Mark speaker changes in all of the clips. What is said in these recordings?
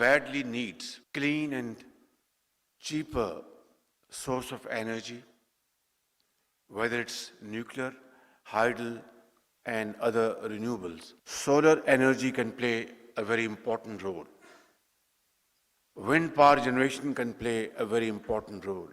Speaker 1: badly needs clean and cheaper source of energy, whether it's nuclear, hydel and other renewables. Solar energy can play a very important role. Wind power generation can play a very important role.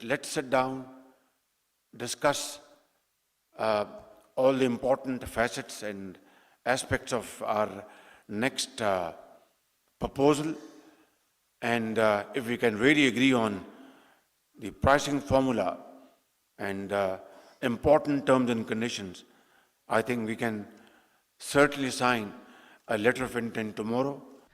Speaker 1: Let's sit down, discuss all the important facets and aspects of our next proposal, and if we can really agree on the pricing formula and important terms and conditions, I think we can certainly sign a letter of intent tomorrow.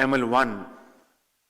Speaker 1: ML1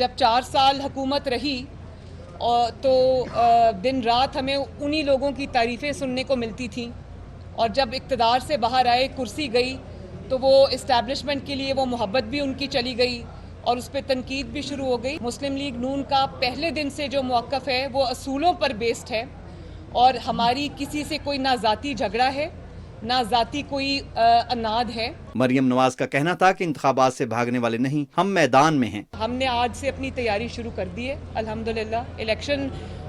Speaker 2: جب 4 سال حکومت رہی تو دن رات ہمیں انہی لوگوں کی تعریفیں سننے کو ملتی تھیں، اور جب اقتدار سے باہر آئے، کرسی گئی، تو وہ اسٹیبلشمنٹ کے لیے وہ محبت بھی ان کی چلی گئی اور اس پہ تنقید بھی شروع ہو گئی۔ مسلم لیگ نون کا پہلے دن سے جو موقف ہے وہ اصولوں پر بیسڈ ہے، اور ہماری کسی سے کوئی نہ ذاتی جھگڑا ہے نہ ذاتی کوئی اناد ہے۔
Speaker 3: مریم نواز کا کہنا تھا کہ انتخابات سے بھاگنے والے نہیں، ہم میدان میں ہیں۔
Speaker 2: ہم نے آج سے اپنی تیاری شروع کر دی ہے الحمدللہ۔ الیکشن،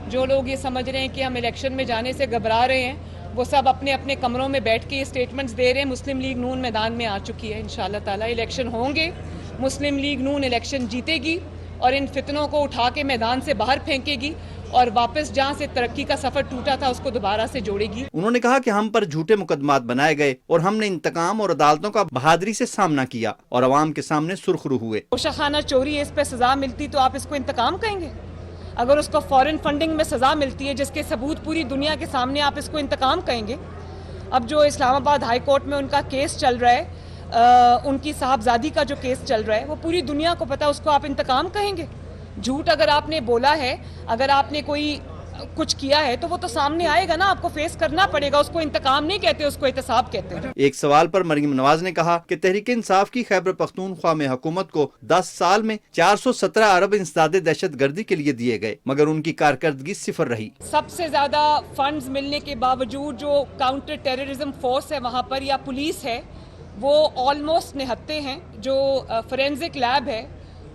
Speaker 2: جو لوگ یہ سمجھ رہے ہیں کہ ہم الیکشن میں جانے سے گھبرا رہے ہیں، وہ سب اپنے اپنے کمروں میں بیٹھ کے یہ سٹیٹمنٹس دے رہے ہیں۔ مسلم لیگ نون میدان میں آ چکی ہے، انشاءاللہ تعالی الیکشن ہوں گے، مسلم لیگ نون الیکشن جیتے گی اور ان فتنوں کو اٹھا کے میدان سے باہر پھینکے گی اور واپس جہاں سے ترقی کا سفر ٹوٹا تھا اس کو دوبارہ سے جوڑے گی۔
Speaker 3: انہوں نے کہا کہ ہم پر جھوٹے مقدمات بنائے گئے اور ہم نے انتقام اور عدالتوں کا بہادری سے سامنا کیا اور عوام کے سامنے سرخرو ہوئے۔
Speaker 2: گوشہ خانہ چوری ہے، اس پہ سزا ملتی تو آپ اس کو انتقام کہیں گے؟ اگر اس کو فورن فنڈنگ میں سزا ملتی ہے جس کے ثبوت پوری دنیا کے سامنے، آپ اس کو انتقام کہیں گے؟ اب جو اسلام آباد ہائی کورٹ میں ان کا کیس چل رہا ہے، ان کی صاحبزادی کا جو کیس چل رہا ہے، وہ پوری دنیا کو پتا، اس کو آپ انتقام کہیں گے؟ جھوٹ اگر آپ نے بولا ہے، اگر آپ نے کوئی کچھ کیا ہے تو وہ تو سامنے آئے گا نا، آپ کو فیس کرنا پڑے گا۔ اس کو انتقام نہیں کہتے، اس کو احتساب کہتے ہیں۔
Speaker 3: ایک سوال پر مریم نواز نے کہا کہ تحریک انصاف کی خیبر پختونخوا میں حکومت کو 10 سال میں 417 ارب انسداد دہشت گردی کے لیے دیے گئے، مگر ان کی کارکردگی صفر رہی۔
Speaker 2: سب سے زیادہ فنڈز ملنے کے باوجود جو کاؤنٹر ٹیررزم فورس ہے وہاں پر، یا پولیس ہے، وہ آلموسٹ نہتے ہیں۔ جو فورینزک لیب ہے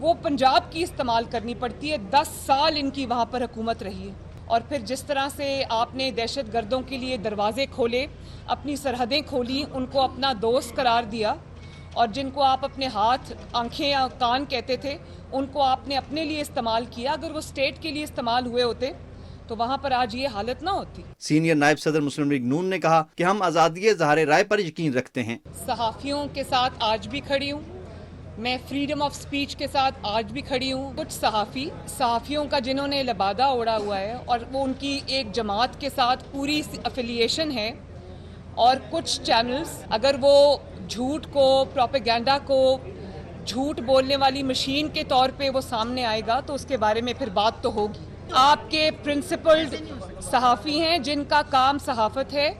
Speaker 2: وہ پنجاب کی استعمال کرنی پڑتی ہے۔ 10 سال ان کی وہاں پر حکومت رہی ہے، اور پھر جس طرح سے آپ نے دہشت گردوں کے لیے دروازے کھولے، اپنی سرحدیں کھولی، ان کو اپنا دوست قرار دیا، اور جن کو آپ اپنے ہاتھ، آنکھیں یا کان کہتے تھے، ان کو آپ نے اپنے لیے استعمال کیا۔ اگر وہ اسٹیٹ کے لیے استعمال ہوئے ہوتے تو وہاں پر آج یہ حالت نہ ہوتی۔
Speaker 3: سینئر نائب صدر مسلم لیگ نون نے کہا کہ ہم آزادی اظہار رائے پر یقین رکھتے ہیں۔
Speaker 2: صحافیوں کے ساتھ آج بھی کھڑی ہوں، میں فریڈم آف سپیچ کے ساتھ آج بھی کھڑی ہوں۔ کچھ صحافیوں کا جنہوں نے لبادہ اوڑھا ہوا ہے اور وہ ان کی ایک جماعت کے ساتھ پوری افیلیشن ہے، اور کچھ چینلز اگر وہ جھوٹ کو، پروپیگنڈا کو جھوٹ بولنے والی مشین کے طور پہ وہ سامنے آئے گا تو اس کے بارے میں پھر بات تو ہوگی۔ آپ کے پرنسپلڈ صحافی ہیں جن کا کام صحافت ہے،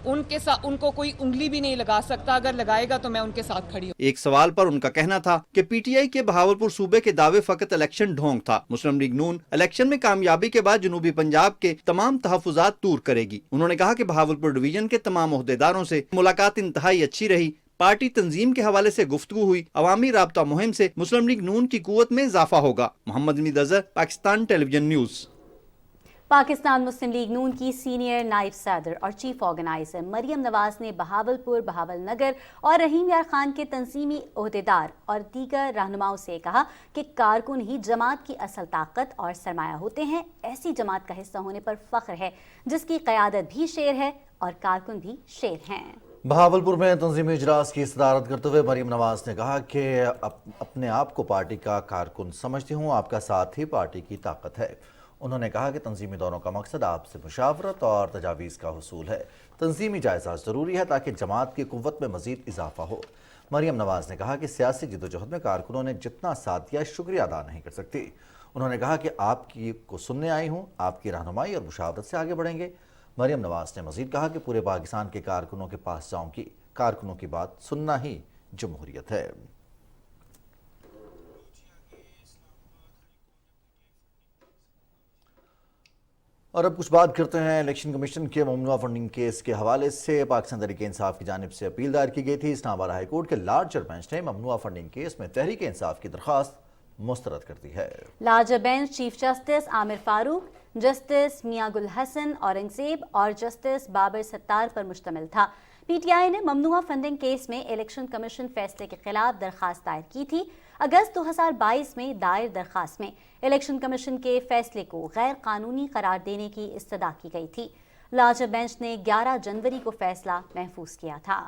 Speaker 2: ان کو کوئی انگلی بھی نہیں لگا سکتا، اگر لگائے گا تو میں ان کے ساتھ کھڑی ہوں۔
Speaker 3: ایک سوال پر ان کا کہنا تھا کہ پی ٹی آئی کے بہاولپور صوبے کے دعوے فقط الیکشن ڈھونگ تھا۔ مسلم لیگ نون الیکشن میں کامیابی کے بعد جنوبی پنجاب کے تمام تحفظات دور کرے گی۔ انہوں نے کہا کہ بہاولپور ڈویژن کے تمام عہدیداروں سے ملاقات انتہائی اچھی رہی، پارٹی تنظیم کے حوالے سے گفتگو ہوئی، عوامی رابطہ مہم سے مسلم لیگ نون کی قوت میں اضافہ ہوگا۔ محمد امید Azhar, Pakistan television news.
Speaker 4: Pakistan مسلم لیگ نون کی سینئر نائب صدر اور چیف آرگنائزر مریم نواز نے بہاولپور، بہاول نگر اور رحیم یار خان کے تنظیمی عہدیدار اور دیگر رہنماؤں سے کہا کہ کارکن ہی جماعت کی اصل طاقت اور سرمایہ ہوتے ہیں۔ ایسی جماعت کا حصہ ہونے پر فخر ہے جس کی قیادت بھی شیر ہے اور کارکن بھی شیر ہیں۔
Speaker 5: بہاولپور میں تنظیمی اجلاس کی صدارت کرتے ہوئے مریم نواز نے کہا کہ اپنے آپ کو پارٹی کا کارکن سمجھتی ہوں، آپ کا ساتھ ہی پارٹی کی طاقت ہے۔ انہوں نے کہا کہ تنظیمی دوروں کا مقصد آپ سے مشاورت اور تجاویز کا حصول ہے۔ تنظیمی جائزہ ضروری ہے تاکہ جماعت کی قوت میں مزید اضافہ ہو۔ مریم نواز نے کہا کہ سیاسی جدوجہد میں کارکنوں نے جتنا ساتھ دیا شکریہ ادا نہیں کر سکتی۔ انہوں نے کہا کہ آپ کو سننے آئی ہوں، آپ کی رہنمائی اور مشاورت سے آگے بڑھیں گے۔ مریم نواز نے مزید کہا کہ پورے پاکستان کے کارکنوں کے پاس جاؤں گی، کارکنوں کی بات سننا ہی جمہوریت ہے۔ اور اب کچھ بات کرتے ہیں الیکشن کمیشن کے ممنوعہ فنڈنگ کیس کے حوالے سے۔ پاکستان تحریک انصاف کی جانب سے اپیل دائر کی گئی تھی۔ اسلام آباد ہائی کورٹ کے لارجر بینچ نے ممنوعہ فنڈنگ کیس میں تحریک انصاف کی درخواست مسترد کر دی ہے۔
Speaker 4: لارجر بینچ چیف جسٹس عامر فاروق، جسٹس میاں گل حسن اورنگزیب اور جسٹس بابر ستار پر مشتمل تھا۔ پی ٹی آئی نے ممنوعہ فنڈنگ کیس میں الیکشن کمیشن فیصلے کے خلاف درخواست دائر کی تھی۔ اگست 2022 میں دائر درخواست میں الیکشن کمیشن کے فیصلے کو غیر قانونی قرار دینے کی استدعا کی گئی تھی۔ لارجر بینچ نے 11 جنوری کو فیصلہ محفوظ کیا تھا۔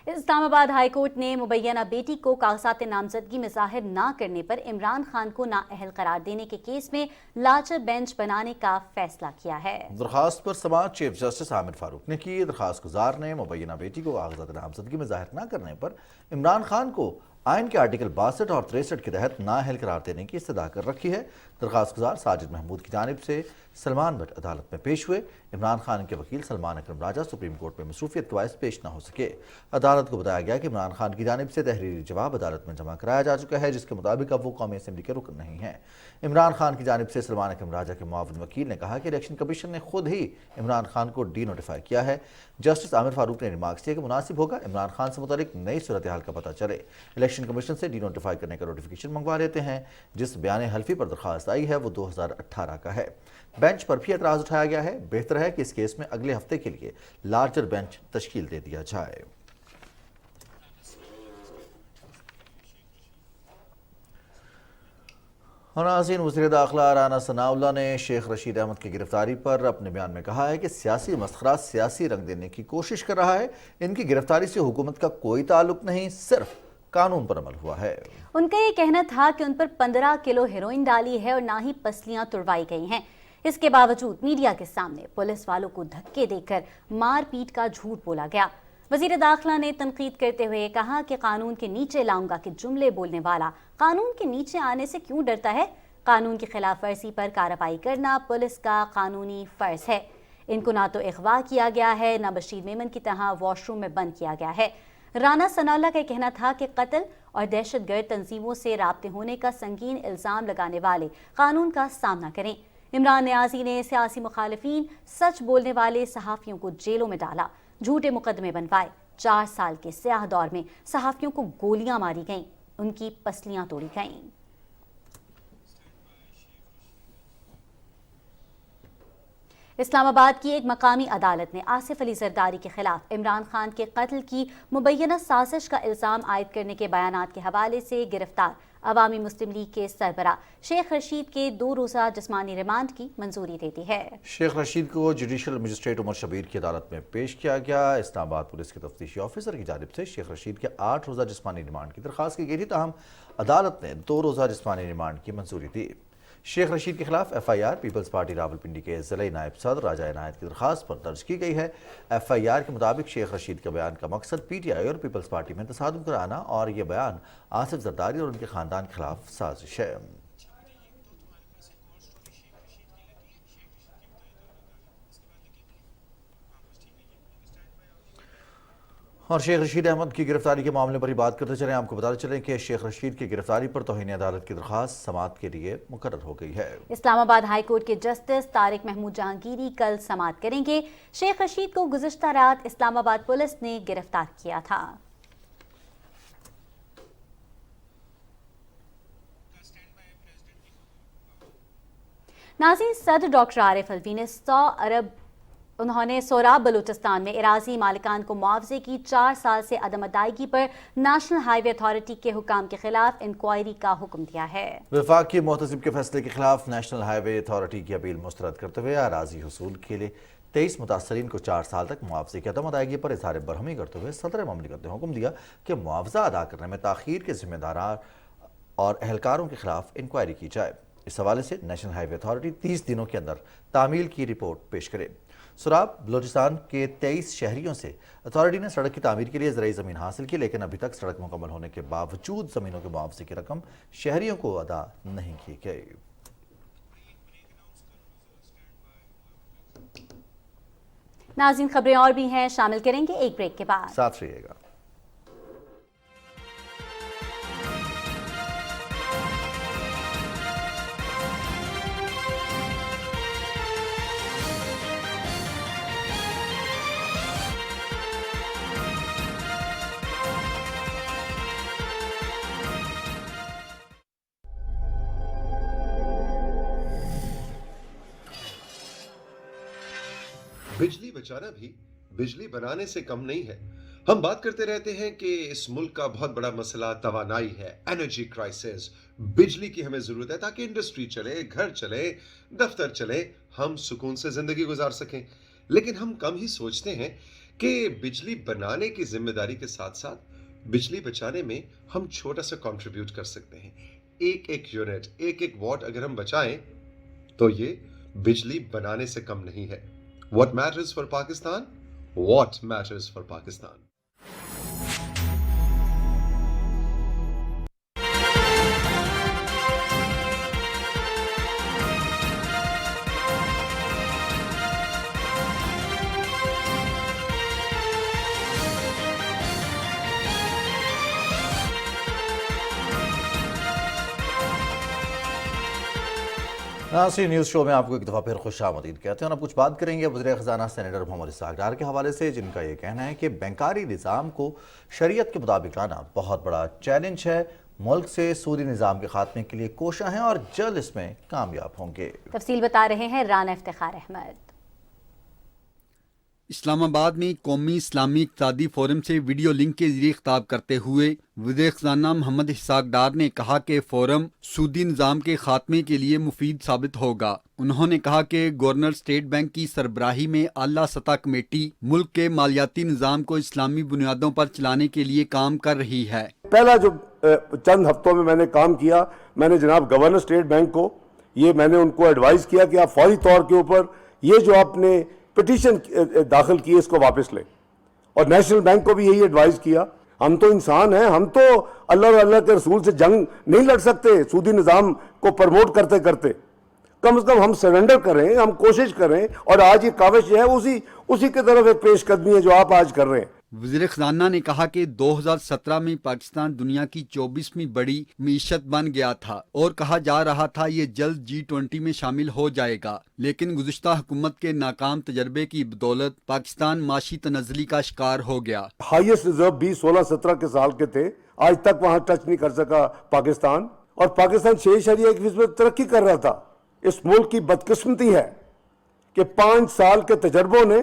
Speaker 4: اسلام آباد ہائی کورٹ نے مبینہ بیٹی کو کاغذات نامزدگی میں ظاہر نہ کرنے پر عمران خان کو نااہل قرار دینے کے کیس میں لارجر بینچ بنانے کا فیصلہ کیا ہے۔
Speaker 5: درخواست پر سماعت چیف جسٹس عامر فاروق نے کی۔ درخواست گزار نے مبینہ بیٹی کو کاغذات نامزدگی میں ظاہر نہ کرنے پر عمران خان کو آئین کے آرٹیکل 62 اور 63 کے تحت نااہل قرار دینے کی استدعا کر رکھی ہے۔ درخواست گزار ساجد محمود کی جانب سے سلمان بٹ عدالت میں پیش ہوئے۔ عمران خان کے وکیل سلمان اکرم راجہ سپریم کورٹ میں مصروفیت کے باعث پیش نہ ہو سکے۔ عدالت کو بتایا گیا کہ عمران خان کی جانب سے تحریری جواب عدالت میں جمع کرایا جا چکا ہے، جس کے مطابق اب وہ قومی اسمبلی کے رکن نہیں ہیں۔ عمران خان کی جانب سے سلمان اکرم راجہ کے معاون وکیل نے کہا کہ الیکشن کمیشن نے خود ہی عمران خان کو ڈی نوٹیفائی کیا ہے۔ جسٹس عامر فاروق نے ریمارکس کیا کہ مناسب ہوگا عمران خان سے متعلق نئی صورتحال کا پتہ چلے، الیکشن کمیشن سے ڈی نوٹیفائی کرنے کا نوٹیفیکیشن منگوا لیتے ہیں۔ جس بیان حلفی پر درخواست آئی ہے وہ 2018 کا ہے۔ بینچ پر بھی اعتراض اٹھایا گیا ہے۔ بہتر ہے کہ اس کیس میں اگلے ہفتے کے لیے لارجر بینچ تشکیل دے دیا جائے۔ اور ناظرین، وزیر داخلہ رانا ثناء اللہ نے شیخ رشید احمد کی گرفتاری پر اپنے بیان میں کہا ہے کہ سیاسی مسخرہ سیاسی رنگ دینے کی کوشش کر رہا ہے۔ ان کی گرفتاری سے حکومت کا کوئی تعلق نہیں، صرف قانون پر عمل ہوا ہے۔
Speaker 4: ان کا یہ کہنا تھا کہ ان پر 15 کلو ہیروئن ڈالی ہے اور نہ ہی پسلیاں توڑوائی گئی ہیں۔ اس کے باوجود میڈیا کے سامنے پولیس والوں کو دھکے دے کر مار پیٹ کا جھوٹ بولا گیا۔ وزیر داخلہ نے تنقید کرتے ہوئے کہا کہ قانون کے نیچے لاؤں گا کہ جملے بولنے والا قانون کے نیچے آنے سے کیوں ڈرتا ہے؟ قانون کی خلاف ورزی پر کارروائی کرنا پولیس کا قانونی فرض ہے۔ ان کو نہ تو اغوا کیا گیا ہے، نہ بشیر میمن کی طرح واش روم میں بند کیا گیا ہے۔ رانا ثناء اللہ کا کہنا تھا کہ قتل اور دہشت گرد تنظیموں سے رابطے ہونے کا سنگین الزام لگانے والے قانون کا سامنا کریں۔ عمران نیازی نے سیاسی مخالفین، سچ بولنے والے صحافیوں کو جیلوں میں ڈالا، جھوٹے مقدمے بنوائے۔ 4 سال کے سیاہ دور میں صحافیوں کو گولیاں ماری گئیں، ان کی پسلیاں توڑی گئیں۔ اسلام آباد کی ایک مقامی عدالت نے آصف علی زرداری کے خلاف عمران خان کے قتل کی مبینہ سازش کا الزام عائد کرنے کے بیانات کے حوالے سے گرفتار عوامی مسلم لیگ کے سربراہ شیخ رشید کے 2 روزہ جسمانی ریمانڈ کی منظوری دے دی ہے۔
Speaker 5: شیخ رشید کو جوڈیشل مجسٹریٹ عمر شبیر کی عدالت میں پیش کیا گیا۔ اسلام آباد پولیس کے تفتیشی آفیسر کی جانب سے شیخ رشید کے 8 روزہ جسمانی ریمانڈ کی درخواست کی گئی تھی، تاہم عدالت نے 2 روزہ جسمانی ریمانڈ کی منظوری دی۔ شیخ رشید کے خلاف F I R Peoples Party Rawalpindi کے ضلعی نائب صدر راجہ عنایت کی درخواست پر درج کی گئی ہے۔ ایف آئی آر کے مطابق شیخ رشید کے بیان کا مقصد پی ٹی آئی اور پیپلز پارٹی میں تصادم کرانا اور یہ بیان آصف زرداری اور ان کے خاندان کے خلاف سازش ہے۔ اور شیخ رشید احمد کی گرفتاری کے معاملے پر ہی بات کرتے چلیں، آپ کو بتاتے چلیں کہ شیخ رشید کی گرفتاری پر توہین عدالت کی درخواست سماعت کے لیے مقرر ہو گئی ہے۔
Speaker 4: اسلام آباد ہائی کورٹ کے جسٹس طارق محمود جہانگیری کل سماعت کریں گے۔ شیخ رشید کو گزشتہ رات اسلام آباد پولیس نے گرفتار کیا تھا۔ ناظرین، صدر ڈاکٹر عارف الوی نے انہوں نے سوراب بلوچستان میں اراضی مالکان کو معاوضے کی 4 سال سے عدم ادائیگی پر نیشنل ہائی وے اتھارٹی کے حکام کے خلاف انکوائری کا حکم دیا ہے۔
Speaker 5: وفاق کی محتسب کے فیصلے کے خلاف نیشنل ہائی وے اتھارٹی کی اپیل مسترد کرتے ہوئے اراضی حصول کے لیے 23 متاثرین کو 4 سال تک معاوضے کی عدم ادائیگی پر اظہار برہمی کرتے ہوئے صدر مملکت نے حکم دیا کہ معاوضہ ادا کرنے میں تاخیر کے ذمہ داران اور اہلکاروں کے خلاف انکوائری کی جائے۔ اس حوالے سے نیشنل ہائی وے اتھارٹی 30 دنوں کے اندر تعمیل کی رپورٹ پیش کرے۔ سوراب بلوچستان کے 23 شہریوں سے اتھارٹی نے سڑک کی تعمیر کے لیے زرعی زمین حاصل کی، لیکن ابھی تک سڑک مکمل ہونے کے باوجود زمینوں کے معاوضے کی رقم شہریوں کو ادا نہیں کی گئی۔
Speaker 4: ناظرین، خبریں اور بھی ہیں، شامل کریں گے ایک بریک کے بعد۔
Speaker 5: ساتھ رہیے گا۔
Speaker 6: بجلی بچانا بھی بجلی بنانے سے کم نہیں ہے۔ ہم بات کرتے رہتے ہیں کہ اس ملک کا بہت بڑا مسئلہ توانائی ہے، انرجی کرائسس۔ بجلی کی ہمیں ضرورت ہے تاکہ انڈسٹری چلے، گھر چلے، دفتر چلے، ہم سکون سے زندگی گزار سکیں۔ لیکن ہم کم ہی سوچتے ہیں کہ بجلی بنانے کی ذمہ داری کے ساتھ ساتھ بجلی بچانے میں ہم چھوٹا سا کنٹریبیوٹ کر سکتے ہیں. ایک یونٹ، ایک واٹ اگر ہم بچائیں تو یہ بجلی بنانے سے کم نہیں ہے. What matters for Pakistan? What matters for Pakistan?
Speaker 5: ناظرین، نیوز شو میں آپ کو ایک دفعہ پھر خوش آمدید کہتے ہیں اور اب کچھ بات کریں گے وزیر خزانہ سینیٹر محمد اسحاق ڈار کے حوالے سے، جن کا یہ کہنا ہے کہ بینکاری نظام کو شریعت کے مطابق لانا بہت بڑا چیلنج ہے. ملک سے سودی نظام کے خاتمے کے لیے کوشاں ہیں اور جلد اس میں کامیاب ہوں گے.
Speaker 4: تفصیل بتا رہے ہیں رانا افتخار احمد.
Speaker 3: اسلام آباد میں قومی اسلامی اقتصادی فورم سے ویڈیو لنک کے ذریعے خطاب کرتے ہوئے وزیر خزانہ محمد اسحاق ڈار نے کہا کہ فورم سودی نظام کے خاتمے کے لیے مفید ثابت ہوگا. انہوں نے کہا کہ گورنر اسٹیٹ بینک کی سربراہی میں اعلیٰ سطح کمیٹی ملک کے مالیاتی نظام کو اسلامی بنیادوں پر چلانے کے لیے کام کر رہی ہے.
Speaker 7: پہلا جو چند ہفتوں میں نے کام کیا، میں نے جناب گورنر اسٹیٹ بینک کو میں نے ان کو ایڈوائز کیا کہ آپ فوری طور کے اوپر یہ جو آپ نے پٹیشن داخل کی اس کو واپس لیں، اور نیشنل بینک کو بھی یہی ایڈوائز کیا. ہم تو انسان ہیں، ہم تو اللہ اور اللہ کے رسول سے جنگ نہیں لڑ سکتے سودی نظام کو پروموٹ کرتے کرتے. کم از کم ہم سرنڈر کریں، ہم کوشش کریں، اور آج یہ کاوش ہے اسی کی طرف ایک پیش قدمی ہے جو آپ آج کر رہے ہیں.
Speaker 3: وزیر خزانہ نے کہا کہ 2017 میں پاکستان دنیا کی 24ویں بڑی معیشت بن گیا تھا اور کہا جا رہا تھا یہ جلد G20 میں شامل ہو جائے گا، لیکن گزشتہ حکومت کے ناکام تجربے کی بدولت پاکستان معاشی تنزلی کا شکار ہو گیا.
Speaker 7: ہائیسٹ ریزرو 2016-17 کے سال کے تھے، آج تک وہاں ٹچ نہیں کر سکا پاکستان، اور پاکستان 6.1% ترقی کر رہا تھا. اس ملک کی بدقسمتی ہے کہ 5 سال کے تجربوں نے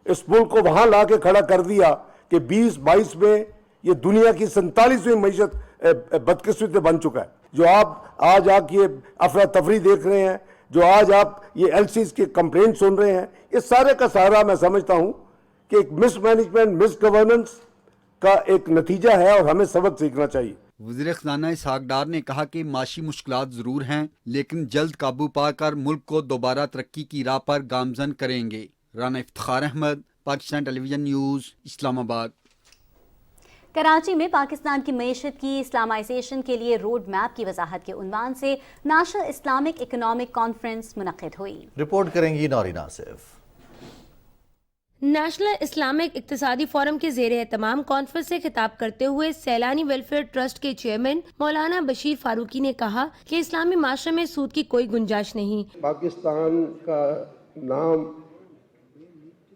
Speaker 7: اس ملک کو وہاں لا کے کھڑا کر دیا کہ 2022 میں یہ دنیا کی 47ویں معیشت بدقسمتی بن چکا ہے. جو آپ آج یہ افراتفری دیکھ رہے ہیں، جو آج آپ یہ LCs کے کمپلینٹ سن رہے ہیں، یہ سارے کا سارا میں سمجھتا ہوں کہ ایک مس مینجمنٹ، مس گورننس کا ایک نتیجہ ہے اور ہمیں سبق سیکھنا چاہیے.
Speaker 3: وزیر خزانہ اسحاق ڈار نے کہا کہ معاشی مشکلات ضرور ہیں لیکن جلد قابو پا کر ملک کو دوبارہ ترقی کی راہ پر گامزن کریں گے. Rana Iftikhar Ahmad, Pakistan television news, اسلام آباد.
Speaker 4: کراچی میں پاکستان کی معیشت کی اسلامائزیشن کے لیے روڈ میپ کی وضاحت کے عنوان سے نیشنل اسلامک اکنامک کانفرنس منعقد ہوئی.
Speaker 5: رپورٹ کریں گی نورین آصف.
Speaker 8: نیشنل اسلامک اقتصادی فورم کے زیر اہتمام کانفرنس سے خطاب کرتے ہوئے سیلانی ویلفیئر ٹرسٹ کے چیئرمین مولانا بشیر فاروقی نے کہا کہ اسلامی معاشرے میں سود کی کوئی گنجائش نہیں.
Speaker 9: پاکستان کا نام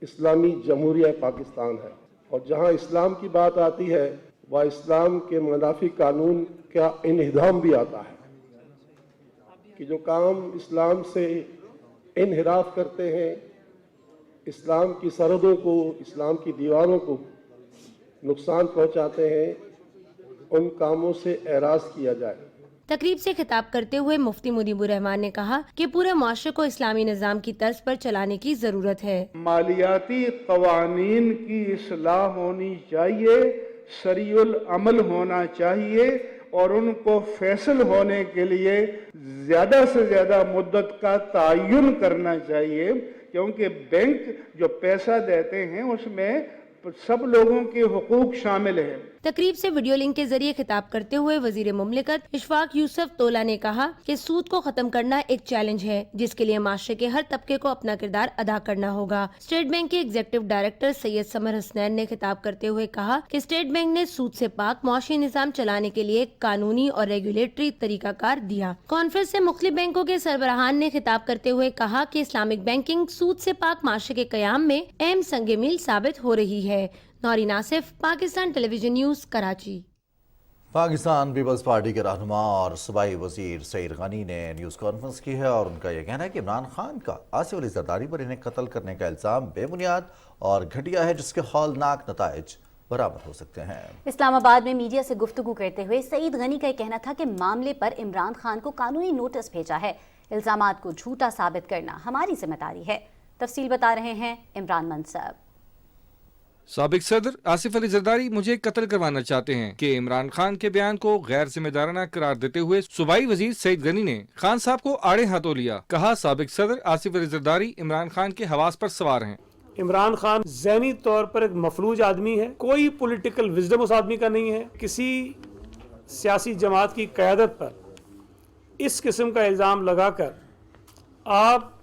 Speaker 9: اسلامی جمہوریہ پاکستان ہے، اور جہاں اسلام کی بات آتی ہے وہ اسلام کے منافی قانون کا انہدام بھی آتا ہے کہ جو کام اسلام سے انحراف کرتے ہیں، اسلام کی سرحدوں کو، اسلام کی دیواروں کو نقصان پہنچاتے ہیں، ان کاموں سے اعراض کیا جائے.
Speaker 8: تقریب سے خطاب کرتے ہوئے مفتی مجیب الرحمان نے کہا کہ پورے معاشرے کو اسلامی نظام کی طرز پر چلانے کی ضرورت ہے.
Speaker 9: مالیاتی قوانین کی اصلاح ہونی چاہیے، سریع العمل ہونا چاہیے، اور ان کو فیصل ہونے کے لیے زیادہ سے زیادہ مدت کا تعین کرنا چاہیے، کیونکہ بینک جو پیسہ دیتے ہیں اس میں سب لوگوں کے حقوق شامل ہیں.
Speaker 8: تقریب سے ویڈیو لنک کے ذریعے خطاب کرتے ہوئے وزیر مملکت اشفاق یوسف تولا نے کہا کہ سود کو ختم کرنا ایک چیلنج ہے جس کے لیے معاشرے کے ہر طبقے کو اپنا کردار ادا کرنا ہوگا. اسٹیٹ بینک کے ایگزیکٹو ڈائریکٹر سید سمر حسنین نے خطاب کرتے ہوئے کہا کہ اسٹیٹ بینک نے سود سے پاک معاشی نظام چلانے کے لیے قانونی اور ریگولیٹری طریقہ کار دیا. کانفرنس سے مختلف بینکوں کے سربراہان نے خطاب کرتے ہوئے کہا کہ اسلامک بینکنگ سود سے پاک معاشرے کے قیام میں اہم سنگ میل ثابت ہو رہی ہے. Noreen Asif, Pakistan television news, Karachi.
Speaker 5: Pakistan Peoples Party کے رہنما اور صوبائی وزیر سعید غنی نے نیوز کانفرنس کی ہے اور ان کا یہ کہنا ہے کہ عمران خان کا آصف علی زرداری پر انہیں قتل کرنے کا الزام بے بنیاد اور گھٹیا ہے جس کے ہولناک نتائج برآمد ہو سکتے ہیں.
Speaker 4: اسلام آباد میں میڈیا سے گفتگو کرتے ہوئے سعید غنی کا یہ کہنا تھا کہ معاملے پر عمران خان کو قانونی نوٹس بھیجا ہے. الزامات کو جھوٹا ثابت کرنا ہماری ذمہ داری ہے. تفصیل بتا رہے ہیں عمران منصب.
Speaker 10: سابق صدر آصف علی زرداری مجھے قتل کروانا چاہتے ہیں کہ عمران خان کے بیان کو غیر ذمہ دارانہ قرار دیتے ہوئے صوبائی وزیر سعید غنی نے خان صاحب کو آڑے ہاتھوں لیا. کہا سابق صدر آصف علی زرداری عمران خان کے حواس پر سوار ہیں.
Speaker 9: عمران خان ذہنی طور پر ایک مفلوج آدمی ہے, کوئی پولیٹیکل وزڈم اس آدمی کا نہیں ہے. کسی سیاسی جماعت کی قیادت پر اس قسم کا الزام لگا کر آپ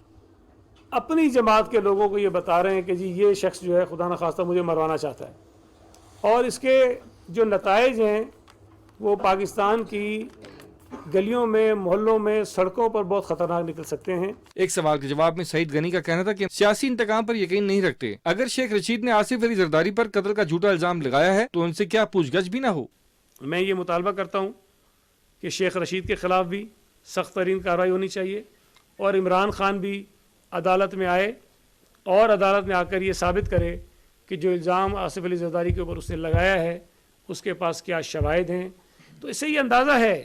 Speaker 9: اپنی جماعت کے لوگوں کو یہ بتا رہے ہیں کہ جی یہ شخص جو ہے خدا نخواستہ مجھے مروانا چاہتا ہے, اور اس کے جو نتائج ہیں وہ پاکستان کی گلیوں میں, محلوں میں, سڑکوں پر بہت خطرناک نکل سکتے ہیں.
Speaker 10: ایک سوال کے جواب میں سعید غنی کا کہنا تھا کہ سیاسی انتقام پر یقین نہیں رکھتے. اگر شیخ رشید نے آصف علی زرداری پر قتل کا جھوٹا الزام لگایا ہے تو ان سے کیا پوچھ گچھ بھی نہ ہو؟
Speaker 9: میں یہ مطالبہ کرتا ہوں کہ شیخ رشید کے خلاف بھی سخت ترین کارروائی ہونی چاہیے, اور عمران خان بھی عدالت میں آئے اور عدالت میں آ کر یہ ثابت کرے کہ جو الزام آصف علی زرداری کے اوپر اس نے لگایا ہے اس کے پاس کیا شواہد ہیں. تو اس سے یہ اندازہ ہے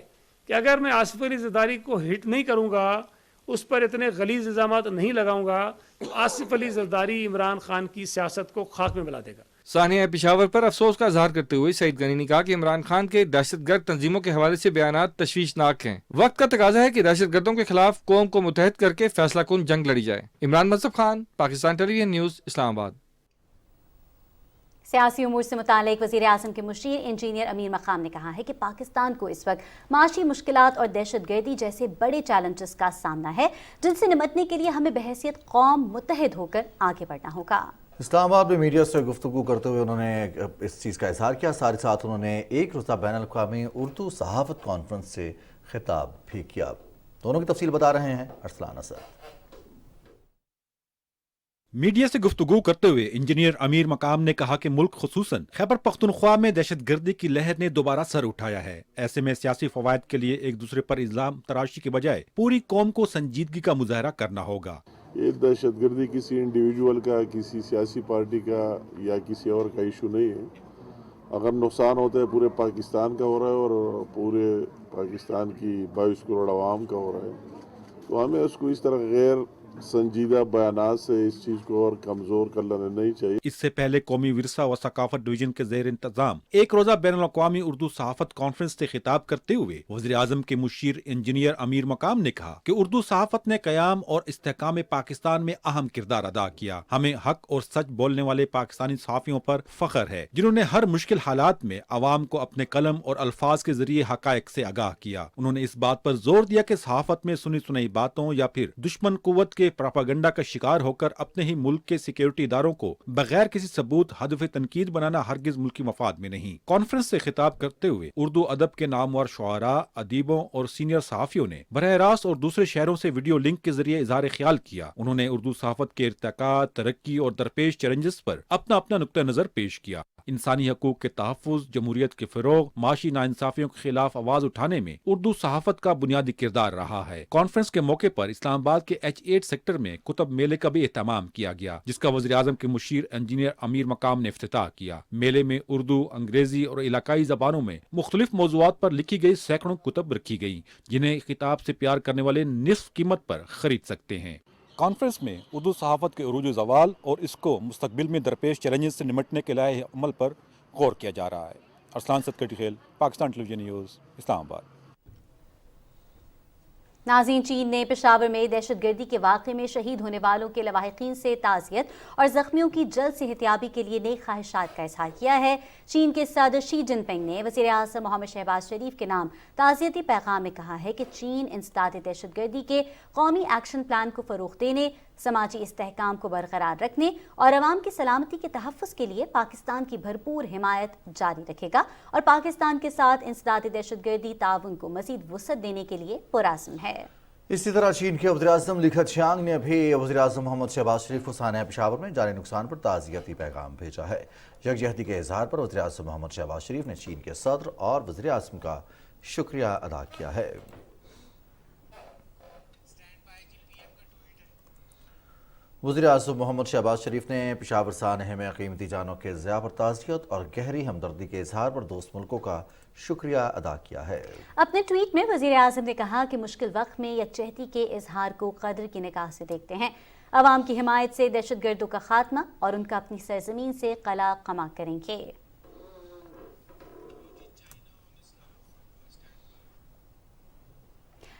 Speaker 9: کہ اگر میں آصف علی زرداری کو ہٹ نہیں کروں گا, اس پر اتنے غلیظ الزامات نہیں لگاؤں گا, تو آصف علی زرداری عمران خان کی سیاست کو خاک میں ملا دے گا.
Speaker 10: سانحہ پشاور پر افسوس کا اظہار کرتے ہوئے سعید غنی نے کہا کہ عمران خان کے دہشت گرد تنظیموں کے حوالے سے بیانات تشویشناک ہیں. وقت کا تقاضا ہے کہ دہشت گردوں کے خلاف قوم کو متحد کر کے فیصلہ کن جنگ لڑی جائے. Imran Muzaffar Khan, Pakistan television news, اسلام آباد.
Speaker 4: سیاسی امور سے متعلق وزیر اعظم کے مشیر انجینئر امیر مقام نے کہا ہے کہ پاکستان کو اس وقت معاشی مشکلات اور دہشت گردی جیسے بڑے چیلنجز کا سامنا ہے جن سے نمٹنے کے لیے ہمیں بحیثیت قوم متحد ہو کر آگے بڑھنا ہوگا.
Speaker 5: اسلام آباد میں میڈیا سے گفتگو کرتے ہوئے انہوں نے اس چیز کا اظہار کیا. ساتھ ہی ساتھ انہوں نے ایک روزہ بین الاقوامی اردو صحافت کانفرنس سے خطاب بھی کیا. دونوں کی تفصیل بتا رہے ہیں ارسلان اسد.
Speaker 11: میڈیا سے گفتگو کرتے ہوئے انجینئر امیر مقام نے کہا کہ ملک خصوصاً خیبر پختونخوا میں دہشت گردی کی لہر نے دوبارہ سر اٹھایا ہے. ایسے میں سیاسی فوائد کے لیے ایک دوسرے پر الزام تراشی کے بجائے پوری قوم کو سنجیدگی کا مظاہرہ کرنا ہوگا.
Speaker 12: یہ دہشت گردی کسی انڈیویجول کا, کسی سیاسی پارٹی کا یا کسی اور کا ایشو نہیں ہے. اگر نقصان ہوتا ہے پورے پاکستان کا ہو رہا ہے اور پورے پاکستان کی 22 کروڑ عوام کا ہو رہا ہے, تو ہمیں اس کو اس طرح غیر سنجیدہ بیانات سے اس چیز کو اور کمزور کر لینا نہیں چاہیے.
Speaker 11: اس سے پہلے قومی ورثہ و ثقافت ڈویژن کے زیر انتظام ایک روزہ بین الاقوامی اردو صحافت کانفرنس سے خطاب کرتے ہوئے وزیر اعظم کے مشیر انجینئر امیر مقام نے کہا کہ اردو صحافت نے قیام اور استحکام پاکستان میں اہم کردار ادا کیا. ہمیں حق اور سچ بولنے والے پاکستانی صحافیوں پر فخر ہے جنہوں نے ہر مشکل حالات میں عوام کو اپنے قلم اور الفاظ کے ذریعے حقائق سے آگاہ کیا. انہوں نے اس بات پر زور دیا کہ صحافت میں سنی سنائی باتوں یا پھر دشمن قوت کے پراپاگنڈا کا شکار ہو کر اپنے ہی ملک کے سیکیورٹی اداروں کو بغیر کسی ثبوت ہدف تنقید بنانا ہرگز ملکی مفاد میں نہیں. کانفرنس سے خطاب کرتے ہوئے اردو ادب کے نامور شعراء, ادیبوں اور سینئر صحافیوں نے براہ راست اور دوسرے شہروں سے ویڈیو لنک کے ذریعے اظہار خیال کیا. انہوں نے اردو صحافت کے ارتقاء, ترقی اور درپیش چیلنجز پر اپنا اپنا نقطہ نظر پیش کیا. انسانی حقوق کے تحفظ, جمہوریت کے فروغ, معاشی ناانصافیوں کے خلاف آواز اٹھانے میں اردو صحافت کا بنیادی کردار رہا ہے. کانفرنس کے موقع پر اسلام آباد کے H8 سیکٹر میں کتب میلے کا بھی اہتمام کیا گیا جس کا وزیر اعظم کے مشیر انجینئر امیر مقام نے افتتاح کیا. میلے میں اردو, انگریزی اور علاقائی زبانوں میں مختلف موضوعات پر لکھی گئی سینکڑوں کتب رکھی گئی جنہیں خطاب سے پیار کرنے والے نصف قیمت پر خرید سکتے ہیں. کانفرنس میں اردو صحافت کے عروج و زوال اور اس کو مستقبل میں درپیش چیلنجز سے نمٹنے کے لائحہ عمل پر غور کیا جا رہا ہے. ارسلان صدقہ Khel, Pakistan television news, اسلام آباد.
Speaker 4: ناظرین, چین نے پشاور میں دہشت گردی کے واقعے میں شہید ہونے والوں کے لواحقین سے تعزیت اور زخمیوں کی جلد صحتیابی کے لیے نیک خواہشات کا اظہار کیا ہے. چین کے صدر شی جن پنگ نے وزیر اعظم محمد شہباز شریف کے نام تعزیتی پیغام میں کہا ہے کہ چین انسداد دہشت گردی کے قومی ایکشن پلان کو فروغ دینے, سماجی استحکام کو برقرار رکھنے اور عوام کی سلامتی کے تحفظ کے لیے پاکستان کی بھرپور حمایت جاری رکھے گا اور پاکستان کے ساتھ انسداد دہشت گردی تعاون کو مزید وسعت دینے کے لیے پرعزم ہے.
Speaker 5: اسی طرح چین کے وزیر اعظم لی کھچیانگ نے بھی وزیر اعظم محمد شہباز شریف کو سانحہ پشاور میں جانی نقصان پر تعزیتی پیغام بھیجا ہے. یکجہتی کے اظہار پر وزیر اعظم محمد شہباز شریف نے چین کے صدر اور وزیر اعظم کا شکریہ ادا کیا ہے. وزیر اعظم محمد شہباز شریف نے پشاور سانحہ میں قیمتی جانوں کے ضیاع پر تعزیت اور گہری ہمدردی کے اظہار پر دوست ملکوں کا شکریہ ادا کیا ہے.
Speaker 4: اپنے ٹویٹ میں وزیر اعظم نے کہا کہ مشکل وقت میں یکجہتی کے اظہار کو قدر کی نگاہ سے دیکھتے ہیں. عوام کی حمایت سے دہشت گردوں کا خاتمہ اور ان کا اپنی سرزمین سے قلع قمع کریں گے۔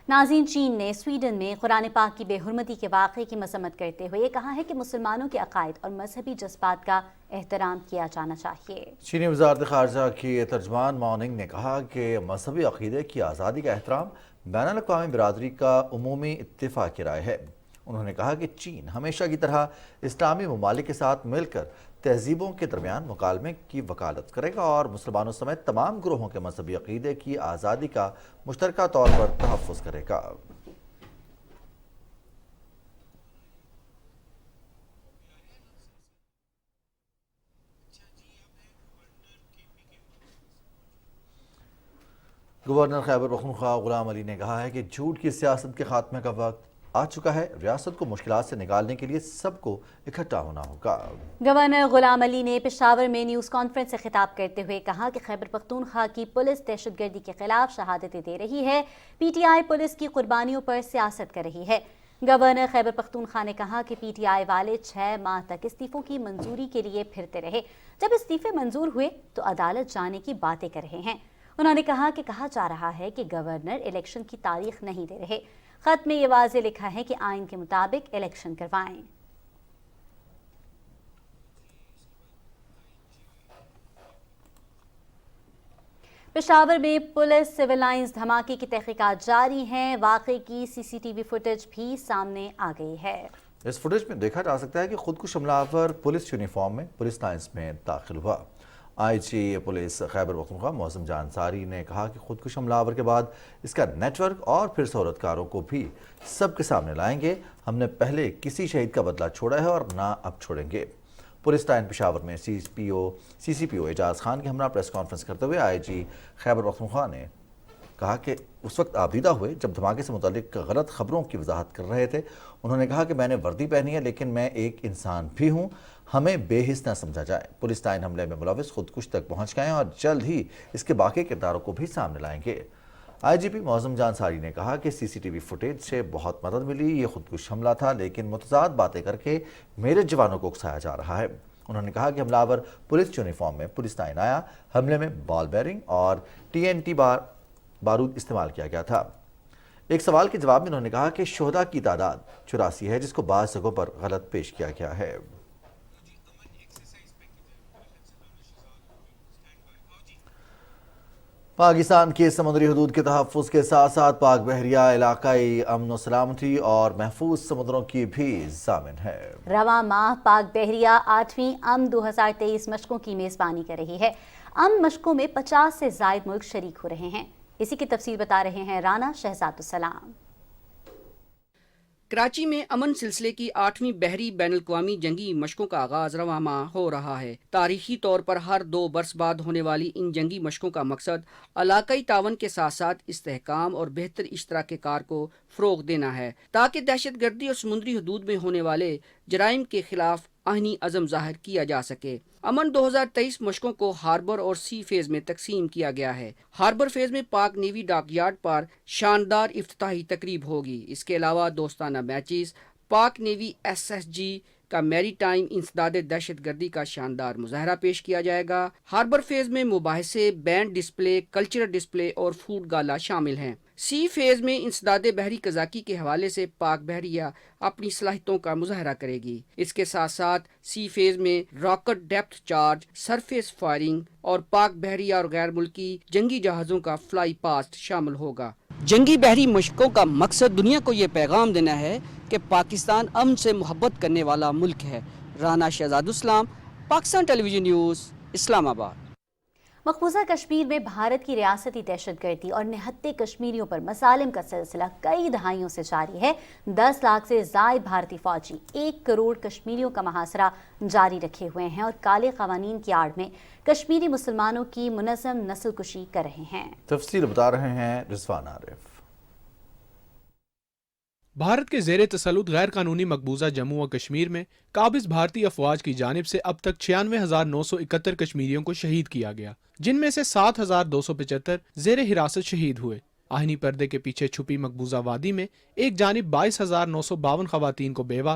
Speaker 4: ناظرین، چین نے سویڈن میں قرآن پاک کی بے حرمتی کے واقعے کی مذمت کرتے ہوئے یہ کہا ہے کہ مسلمانوں کے عقائد اور مذہبی جذبات کا احترام کیا جانا چاہیے۔
Speaker 5: چینی وزارت خارجہ کی ترجمان ماؤننگ نے کہا کہ مذہبی عقیدے کی آزادی کا احترام بین الاقوامی برادری کا عمومی اتفاق کی رائے ہے۔ انہوں نے کہا کہ چین ہمیشہ کی طرح اسلامی ممالک کے ساتھ مل کر تہذیبوں کے درمیان مکالمے کی وکالت کرے گا اور مسلمانوں سمیت تمام گروہوں کے مذہبی عقیدے کی آزادی کا مشترکہ طور پر تحفظ کرے گا۔ گورنر خیبر پختونخوا غلام علی نے کہا ہے کہ جھوٹ کی سیاست کے خاتمے کا وقت آ چکا ہے، ریاست کو مشکلات سے نکالنے کے لیے سب کو اکٹھا ہونا ہوگا۔
Speaker 4: گورنر غلام علی نے پشاور میں نیوز کانفرنس سے خطاب کرتے ہوئے کہا کہ خیبر پختونخوا کی پولیس دہشت گردی کے خلاف شہادتیں دے رہی ہے، پی ٹی آئی پولیس کی قربانیوں پر سیاست کر رہی ہے۔ گورنر خیبر پختونخوا نے کہا کہ پی ٹی آئی والے 6 ماہ تک استعفوں کی منظوری کے لیے پھرتے رہے، جب استعفے منظور ہوئے تو عدالت جانے کی باتیں کر رہے ہیں۔ انہوں نے کہا کہ کہا جا رہا ہے کہ گورنر الیکشن کی تاریخ نہیں دے رہے، خط میں یہ واضح لکھا ہے کہ آئین کے مطابق الیکشن کروائیں۔ پشاور میں پولیس سول لائنز دھماکے کی تحقیقات جاری ہیں، واقعے کی سی سی ٹی وی فوٹیج بھی سامنے آ گئی ہے۔
Speaker 5: اس فوٹیج میں دیکھا جا سکتا ہے کہ خودکش حملہ آور پولیس یونیفارم میں پولیس لائنز میں داخل ہوا۔ آئی جی پولیس خیبر پختونخوا معظم جان انصاری نے کہا کہ خودکش حملہ آور کے بعد اس کا نیٹ ورک اور پھر سہولتکاروں کو بھی سب کے سامنے لائیں گے۔ ہم نے پہلے کسی شہید کا بدلہ چھوڑا ہے اور نہ اب چھوڑیں گے۔ پولیس لائن پشاور میں سی سی پی او اعجاز خان کے ہمراہ پریس کانفرنس کرتے ہوئے آئی جی خیبر پختونخوا نے کہا کہ اس وقت آبیدہ ہوئے جب دھماکے سے متعلق غلط خبروں کی وضاحت کر رہے تھے۔ انہوں نے کہا کہ میں نے وردی پہنی ہے لیکن میں ایک انسان بھی ہوں، ہمیں بے حس نہ سمجھا جائے۔ پولیس لائن حملے میں ملوث خودکش تک پہنچ گئے ہیں اور جلد ہی اس کے باقی کرداروں کو بھی سامنے لائیں گے۔ آئی جی پی معظم جان انصاری نے کہا کہ سی سی ٹی وی فوٹیج سے بہت مدد ملی، یہ خودکش حملہ تھا لیکن متضاد باتیں کر کے میرے جوانوں کو اکسایا جا رہا ہے۔ انہوں نے کہا کہ حملہ آور پولیس یونیفارم میں پولیس لائن آیا، حملے میں بال بیرنگ اور TNT بارود استعمال کیا گیا تھا۔ ایک سوال کے جواب میں انہوں نے کہا کہ شہداء کی تعداد 84 ہے جس کو بعض جگہوں پر غلط پیش کیا گیا ہے۔ پاکستان کی سمندری حدود کے تحفظ کے ساتھ ساتھ پاک بحریہ علاقائی امن و سلامتی اور محفوظ سمندروں کی بھی ضامن ہے۔ رواں ماہ پاک بحریہ 8ویں امن 2023 مشقوں کی میزبانی کر رہی ہے۔ امن مشقوں میں 50 سے زائد ملک شریک ہو رہے ہیں۔ اسی کی تفصیل بتا رہے ہیں رانا شہزاد السلام۔
Speaker 13: کراچی میں امن سلسلے کی 8ویں بحری بین الاقوامی جنگی مشقوں کا آغاز رواں ماہ ہو رہا ہے۔ تاریخی طور پر ہر 2 برس بعد ہونے والی ان جنگی مشقوں کا مقصد علاقائی تعاون کے ساتھ ساتھ استحکام اور بہتر اشتراک کار کو فروغ دینا ہے تاکہ دہشت گردی اور سمندری حدود میں ہونے والے جرائم کے خلاف آئینی عزم ظاہر کیا جا سکے۔ امن 2023 مشقوں کو ہاربر اور سی فیز میں تقسیم کیا گیا ہے۔ ہاربر فیز میں پاک نیوی ڈاک یارڈ پر شاندار افتتاحی تقریب ہوگی۔ اس کے علاوہ دوستانہ میچز، پاک نیوی SSG کا میری ٹائم انسداد دہشت گردی کا شاندار مظاہرہ پیش کیا جائے گا۔ ہاربر فیز میں مباحثے، بینڈ ڈسپلے، کلچرل ڈسپلے اور فوڈ گالا شامل ہیں۔ سی فیز میں انسداد بحری قزاقی کے حوالے سے پاک بحریہ اپنی صلاحیتوں کا مظاہرہ کرے گی۔ اس کے ساتھ ساتھ سی فیز میں rocket depth charge, surface firing اور پاک بحریہ اور غیر ملکی جنگی جہازوں کا فلائی پاسٹ شامل ہوگا۔ جنگی بحری مشقوں کا مقصد دنیا کو یہ پیغام دینا ہے کہ پاکستان امن سے محبت کرنے والا ملک ہے۔ رانا شہزاد اسلام، پاکستان ٹیلی ویژن نیوز، اسلام آباد۔
Speaker 4: مقبوضہ کشمیر میں بھارت کی ریاستی دہشت گردی اور نہتے کشمیریوں پر مسالم کا سلسلہ کئی دہائیوں سے جاری ہے۔ 10 لاکھ سے زائد بھارتی فوجی 1 کروڑ کشمیریوں کا محاصرہ جاری رکھے ہوئے ہیں اور کالے قوانین کی آڑ میں کشمیری مسلمانوں کی منظم نسل کشی کر رہے ہیں۔
Speaker 5: تفصیل بتا رہے ہیں رضوان عارف۔
Speaker 14: بھارت کے زیر تسلط غیر قانونی مقبوضہ جموں و کشمیر میں قابض بھارتی افواج کی جانب سے اب تک 96,971 کشمیریوں کو شہید کیا گیا، جن میں سے 7,275 زیر حراست شہید ہوئے۔ آہنی پردے کے پیچھے چھپی مقبوضہ وادی میں ایک جانب 22,952 خواتین کو بیوہ،